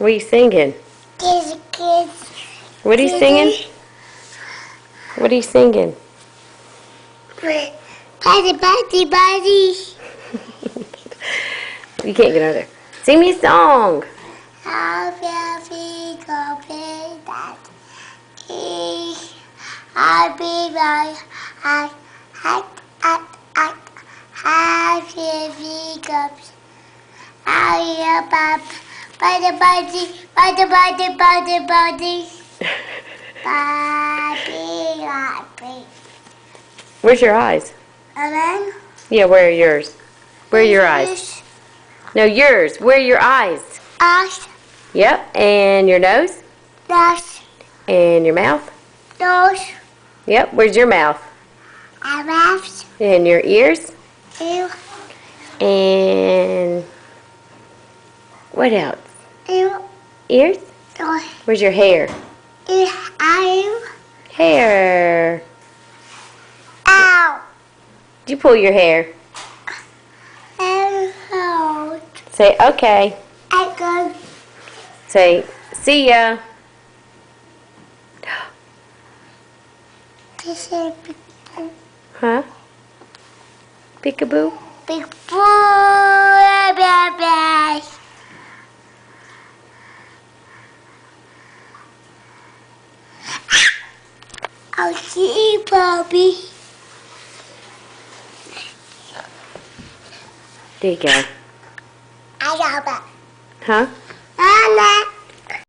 What are you singing? Kids. What are you singing? What are you singing? Buddy. You can't get out of there. Sing me a song. I'll be right. Where's your eyes? And then Yeah, where are yours? Where are your eyes? No, yours. Where are your eyes? Eyes, Yep. And your nose? nose, And your mouth? nose, Yep. Where's your mouth? mouth, And your ears? ear, And what else? ear, Ears? nose, Where's your hair? ear, eye, Hair. ow, Did you pull your hair? and hold. Say okay. I go. Say see ya. This is Huh? Peekaboo? big boy, baby. I'll see you, Bobby. There you go. I got that. Huh?